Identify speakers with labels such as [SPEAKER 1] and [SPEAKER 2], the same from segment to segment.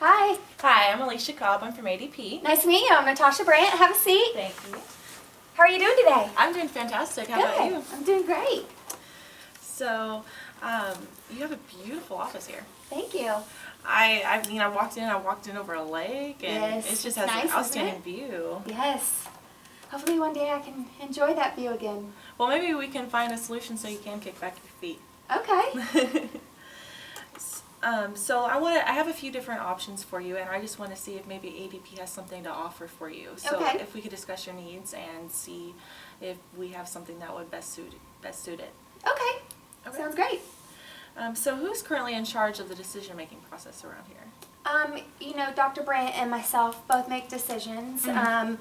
[SPEAKER 1] Hi.
[SPEAKER 2] Hi, I'm Alicia Cobb. I'm from ADP.
[SPEAKER 1] Nice to meet you. I'm Natasha Brandt. Have a seat.
[SPEAKER 2] Thank you.
[SPEAKER 1] How are you doing today?
[SPEAKER 2] I'm doing fantastic. How about you?
[SPEAKER 1] I'm doing great.
[SPEAKER 2] So, you have a beautiful office here.
[SPEAKER 1] Thank you.
[SPEAKER 2] I mean, I walked in over a lake, and
[SPEAKER 1] Yes,
[SPEAKER 2] it just
[SPEAKER 1] it's
[SPEAKER 2] has
[SPEAKER 1] nice,
[SPEAKER 2] an outstanding
[SPEAKER 1] isn't
[SPEAKER 2] view.
[SPEAKER 1] Yes. Hopefully one day I can enjoy that view again.
[SPEAKER 2] Well, maybe we can find a solution so you can kick back your feet.
[SPEAKER 1] Okay.
[SPEAKER 2] So I have a few different options for you, and I just want to see if maybe ADP has something to offer for you. So
[SPEAKER 1] Okay.
[SPEAKER 2] if we could discuss your needs and see if we have something that would best suit it.
[SPEAKER 1] Okay. Sounds great.
[SPEAKER 2] So who's currently in charge of the decision-making process around here?
[SPEAKER 1] Dr. Brandt and myself both make decisions.
[SPEAKER 2] Mm-hmm.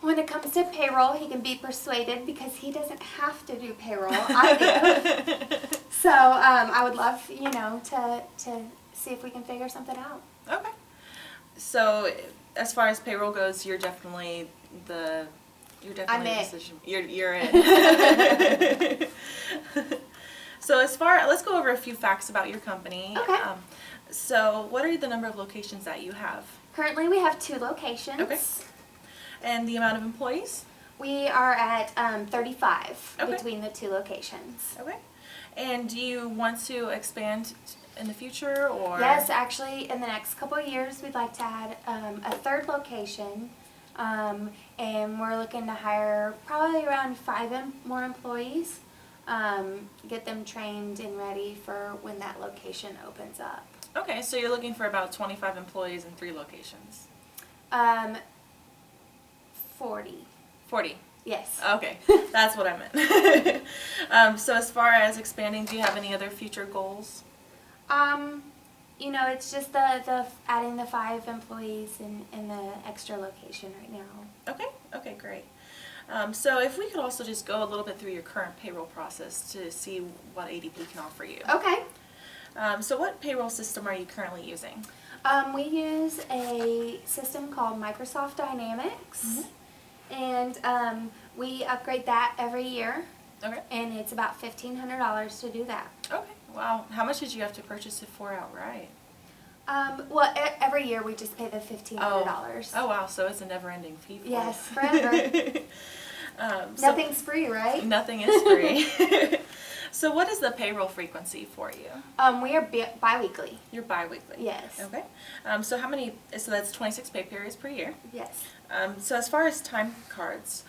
[SPEAKER 1] When it comes to payroll, he can be persuaded because he doesn't have to do payroll. I do. So I would love, to see if we can figure something out.
[SPEAKER 2] Okay. So as far as payroll goes, you're definitely the decision. You're in. So let's go over a few facts about your company.
[SPEAKER 1] Okay.
[SPEAKER 2] So what are the number of locations that you have?
[SPEAKER 1] Currently we have 2 locations.
[SPEAKER 2] Okay. And the amount of employees?
[SPEAKER 1] We are at 35
[SPEAKER 2] Okay.
[SPEAKER 1] between the 2 locations.
[SPEAKER 2] Okay. And do you want to expand in the future, or?
[SPEAKER 1] Yes, actually, in the next couple of years, we'd like to add a 3rd location, and we're looking to hire probably around 5 more employees, get them trained and ready for when that location opens up.
[SPEAKER 2] Okay, so you're looking for about 25 employees in 3 locations.
[SPEAKER 1] 40.
[SPEAKER 2] 40.
[SPEAKER 1] Yes.
[SPEAKER 2] Okay, that's what I meant. So as far as expanding, do you have any other future goals?
[SPEAKER 1] It's just the adding the 5 employees in the extra location right now.
[SPEAKER 2] Okay, great. So if we could also just go a little bit through your current payroll process to see what ADP can offer you.
[SPEAKER 1] Okay.
[SPEAKER 2] So what payroll system are you currently using?
[SPEAKER 1] We use a system called Microsoft Dynamics.
[SPEAKER 2] Mm-hmm.
[SPEAKER 1] And we upgrade that every year.
[SPEAKER 2] Okay.
[SPEAKER 1] And it's about $1,500 to do that.
[SPEAKER 2] Okay. Wow. How much did you have to purchase it for outright?
[SPEAKER 1] Well, every year we just pay the $1,500.
[SPEAKER 2] Oh wow. So it's a never-ending fee for
[SPEAKER 1] Yes,
[SPEAKER 2] you.
[SPEAKER 1] forever. Nothing's free, right?
[SPEAKER 2] Nothing is free. So what is the payroll frequency for you?
[SPEAKER 1] We are bi-weekly.
[SPEAKER 2] You're bi-weekly.
[SPEAKER 1] Yes.
[SPEAKER 2] Okay. So that's 26 pay periods per year.
[SPEAKER 1] Yes.
[SPEAKER 2] So as far as time cards,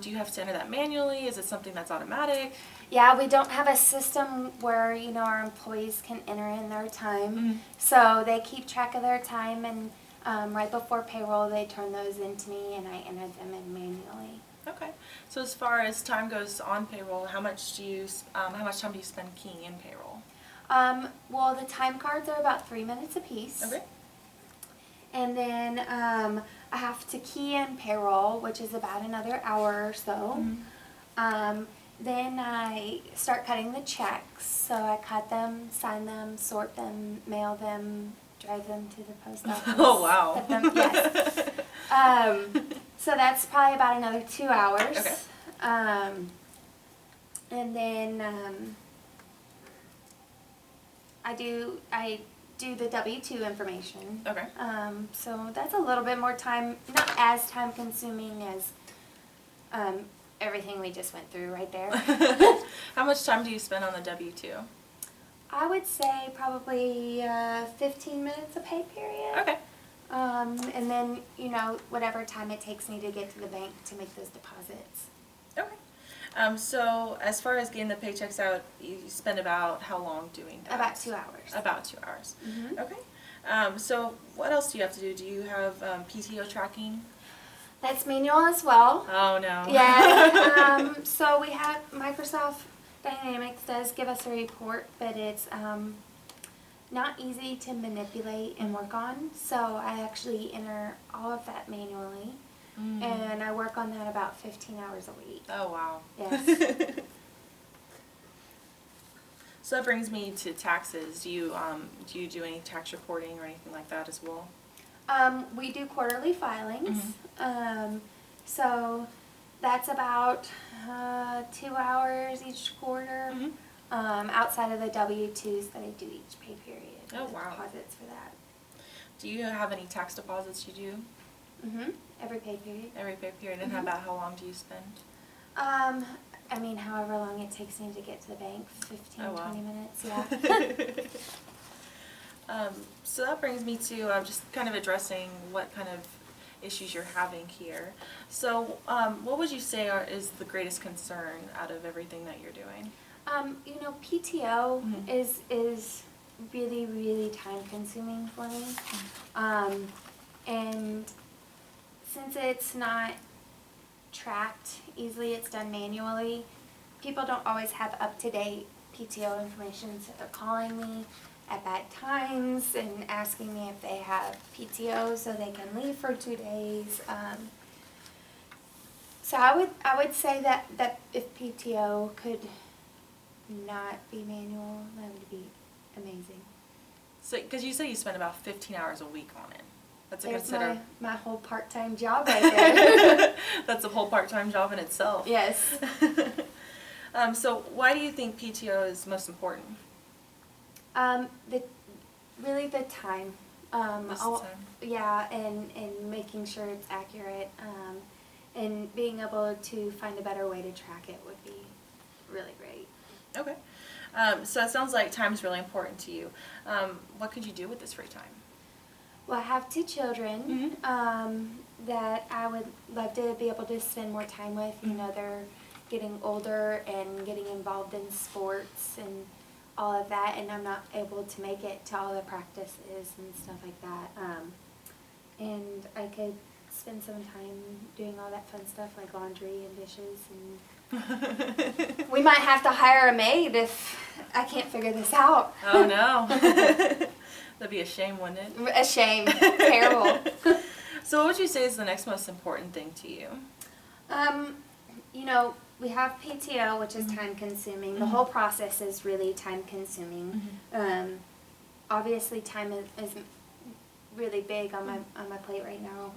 [SPEAKER 2] do you have to enter that manually? Is it something that's automatic?
[SPEAKER 1] Yeah, we don't have a system where, our employees can enter in their time.
[SPEAKER 2] Mm-hmm.
[SPEAKER 1] So they keep track of their time, and right before payroll they turn those into me and I enter them in manually.
[SPEAKER 2] Okay. So as far as time goes on payroll, how much time do you spend keying in payroll?
[SPEAKER 1] Well, the time cards are about 3 minutes apiece.
[SPEAKER 2] Okay.
[SPEAKER 1] And then I have to key in payroll, which is about another hour or so.
[SPEAKER 2] Mm-hmm.
[SPEAKER 1] Then I start cutting the checks. So I cut them, sign them, sort them, mail them, drive them to the post office.
[SPEAKER 2] Oh, wow.
[SPEAKER 1] Put them, yes. So that's probably about another 2 hours.
[SPEAKER 2] Okay.
[SPEAKER 1] And then I do the W-2 information.
[SPEAKER 2] Okay.
[SPEAKER 1] So that's a little bit more time, not as time consuming as everything we just went through right there.
[SPEAKER 2] How much time do you spend on the W-2?
[SPEAKER 1] I would say probably 15 minutes a pay period.
[SPEAKER 2] Okay.
[SPEAKER 1] And then, whatever time it takes me to get to the bank to make those deposits.
[SPEAKER 2] Okay. So as far as getting the paychecks out, you spend about how long doing that?
[SPEAKER 1] About 2 hours.
[SPEAKER 2] About 2 hours.
[SPEAKER 1] Mm-hmm.
[SPEAKER 2] Okay. So what else do you have to do? Do you have PTO tracking?
[SPEAKER 1] That's manual as well.
[SPEAKER 2] Oh, no.
[SPEAKER 1] Yeah. So we have Microsoft Dynamics does give us a report, but it's not easy to manipulate and work on. So I actually enter all of that manually. Mm-hmm. And I work on that about 15 hours a week.
[SPEAKER 2] Oh, wow.
[SPEAKER 1] Yes.
[SPEAKER 2] So that brings me to taxes. Do you do any tax reporting or anything like that as well?
[SPEAKER 1] We do quarterly filings.
[SPEAKER 2] Mm-hmm.
[SPEAKER 1] So that's about 2 hours each quarter.
[SPEAKER 2] Mm-hmm.
[SPEAKER 1] Outside of the W-2s that I do each pay period.
[SPEAKER 2] Oh, wow.
[SPEAKER 1] Deposits for that.
[SPEAKER 2] Do you have any tax deposits you do?
[SPEAKER 1] Every pay period.
[SPEAKER 2] Every pay period. And about how long do you spend?
[SPEAKER 1] I mean, however long it takes me to get to the bank, 15,
[SPEAKER 2] Oh, wow.
[SPEAKER 1] 20 minutes, yeah.
[SPEAKER 2] So that brings me to just kind of addressing what kind of issues you're having here. So what would you say is the greatest concern out of everything that you're doing?
[SPEAKER 1] You know, PTO is really, really time consuming for me. And since it's not tracked easily, it's done manually, people don't always have up-to-date PTO information, so they're calling me at bad times and asking me if they have PTO so they can leave for 2 days. So I would say that if PTO could not be manual, that would be amazing.
[SPEAKER 2] So, because you say you spend about 15 hours a week on it. That's
[SPEAKER 1] There's my whole part-time job right there.
[SPEAKER 2] That's a whole part-time job in itself.
[SPEAKER 1] Yes.
[SPEAKER 2] So why do you think PTO is most important?
[SPEAKER 1] Really the time.
[SPEAKER 2] Most of the time.
[SPEAKER 1] Yeah, and making sure it's accurate, and being able to find a better way to track it would be really great.
[SPEAKER 2] Okay. So it sounds like time is really important to you. What could you do with this free time?
[SPEAKER 1] Well, I have 2 children that I would love to be able to spend more time with. You know, they're getting older and getting involved in sports and all of that, and I'm not able to make it to all the practices and stuff like that. And I could spend some time doing all that fun stuff like laundry and dishes, and we might have to hire a maid if I can't figure this out.
[SPEAKER 2] Oh no. That'd be a shame, wouldn't it?
[SPEAKER 1] A shame. Terrible.
[SPEAKER 2] So what would you say is the next most important thing to you?
[SPEAKER 1] You know, we have PTO, which is time consuming. The whole process is really time consuming. Obviously time is really big on my plate right now.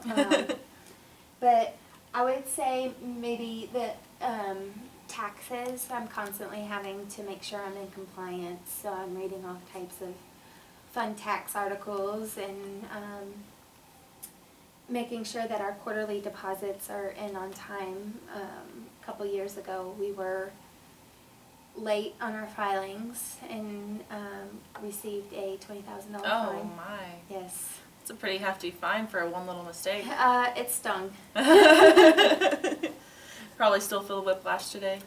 [SPEAKER 1] But I would say maybe the taxes. I'm constantly having to make sure I'm in compliance, so I'm reading all types of fun tax articles and making sure that our quarterly deposits are in on time. A couple years ago we were late on our filings and received a $20,000 fine.
[SPEAKER 2] Oh my.
[SPEAKER 1] Yes.
[SPEAKER 2] It's a pretty hefty fine for one little mistake.
[SPEAKER 1] It stung.
[SPEAKER 2] Probably still feel the whiplash today.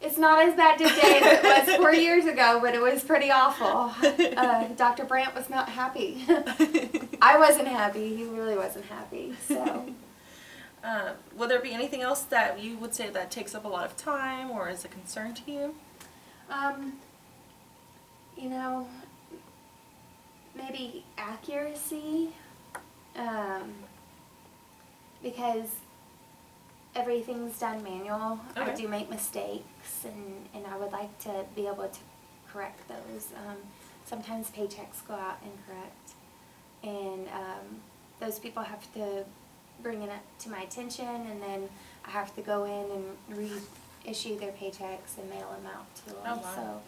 [SPEAKER 1] It's not as bad today as it was 4 years ago, but it was pretty awful. Dr. Brandt was not happy. I wasn't happy. He really wasn't happy. So,
[SPEAKER 2] will there be anything else that you would say that takes up a lot of time or is a concern to you?
[SPEAKER 1] You know, maybe accuracy, because everything's done manual.
[SPEAKER 2] Okay.
[SPEAKER 1] I do make mistakes, and I would like to be able to correct those. Sometimes paychecks go out incorrect, and those people have to bring it up to my attention, and then I have to go in and reissue their paychecks and mail them out to them.
[SPEAKER 2] Oh, wow.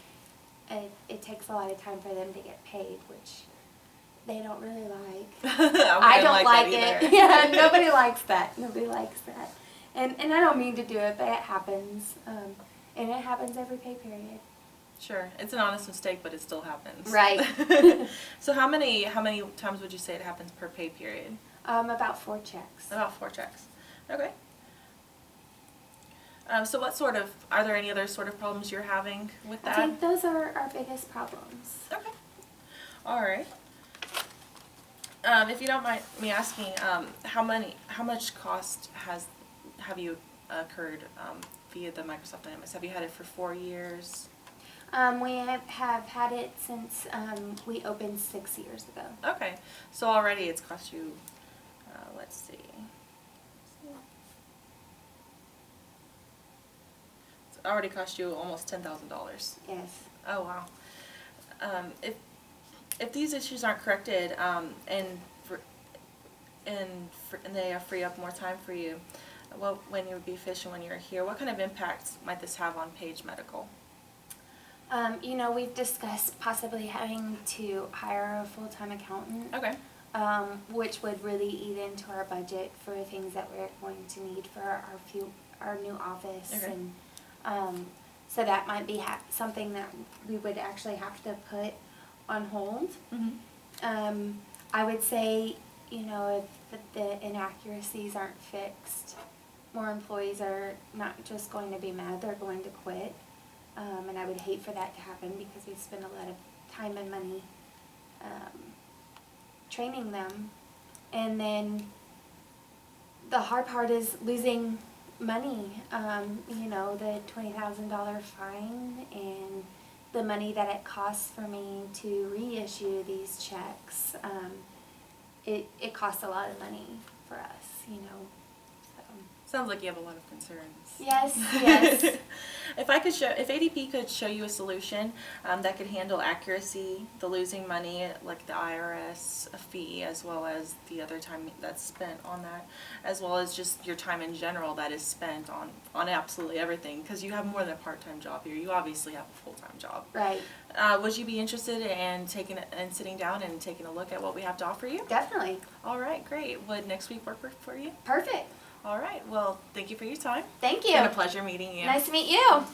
[SPEAKER 1] So it takes a lot of time for them to get paid, which they don't really like.
[SPEAKER 2] I
[SPEAKER 1] don't like
[SPEAKER 2] that
[SPEAKER 1] it.
[SPEAKER 2] either.
[SPEAKER 1] Yeah, nobody likes that. Nobody likes that. And I don't mean to do it, but it happens. And it happens every pay period.
[SPEAKER 2] Sure, it's an honest mistake, but it still happens.
[SPEAKER 1] Right.
[SPEAKER 2] So how many times would you say it happens per pay period?
[SPEAKER 1] About 4 checks.
[SPEAKER 2] About 4 checks. Okay. So are there any other sort of problems you're having with that?
[SPEAKER 1] I think those are our biggest problems.
[SPEAKER 2] Okay. All right. If you don't mind me asking, how much cost have you incurred via the Microsoft Dynamics? Have you had it for 4 years?
[SPEAKER 1] We have had it since we opened 6 years ago.
[SPEAKER 2] Okay. So already it's cost you, let's see. It's already cost you almost $10,000.
[SPEAKER 1] Yes.
[SPEAKER 2] Oh, wow. If these issues aren't corrected and they free up more time for you, when you would be efficient when you're here, what kind of impact might this have on Page Medical?
[SPEAKER 1] You know, we've discussed possibly having to hire a full-time accountant.
[SPEAKER 2] Okay.
[SPEAKER 1] which would really eat into our budget for things that we're going to need for our new office.
[SPEAKER 2] Okay.
[SPEAKER 1] And so that might be something that we would actually have to put on hold.
[SPEAKER 2] Mm-hmm.
[SPEAKER 1] I would say, if the inaccuracies aren't fixed, more employees are not just going to be mad, they're going to quit. And I would hate for that to happen because we spend a lot of time and money training them. And then the hard part is losing money, the $20,000 fine and the money that it costs for me to reissue these checks. It costs a lot of money for us, so.
[SPEAKER 2] Sounds like you have a lot of concerns.
[SPEAKER 1] Yes, yes.
[SPEAKER 2] If ADP could show you a solution that could handle accuracy, the losing money, like the IRS fee, as well as the other time that's spent on that, as well as just your time in general that is spent on absolutely everything, because you have more than a part-time job here. You obviously have a full-time job.
[SPEAKER 1] Right.
[SPEAKER 2] Would you be interested in sitting down and taking a look at what we have to offer you?
[SPEAKER 1] Definitely.
[SPEAKER 2] All right, great. Would next week work for you?
[SPEAKER 1] Perfect.
[SPEAKER 2] All right. Well, thank you for your time.
[SPEAKER 1] Thank you.
[SPEAKER 2] It's been a pleasure meeting you.
[SPEAKER 1] Nice to meet you.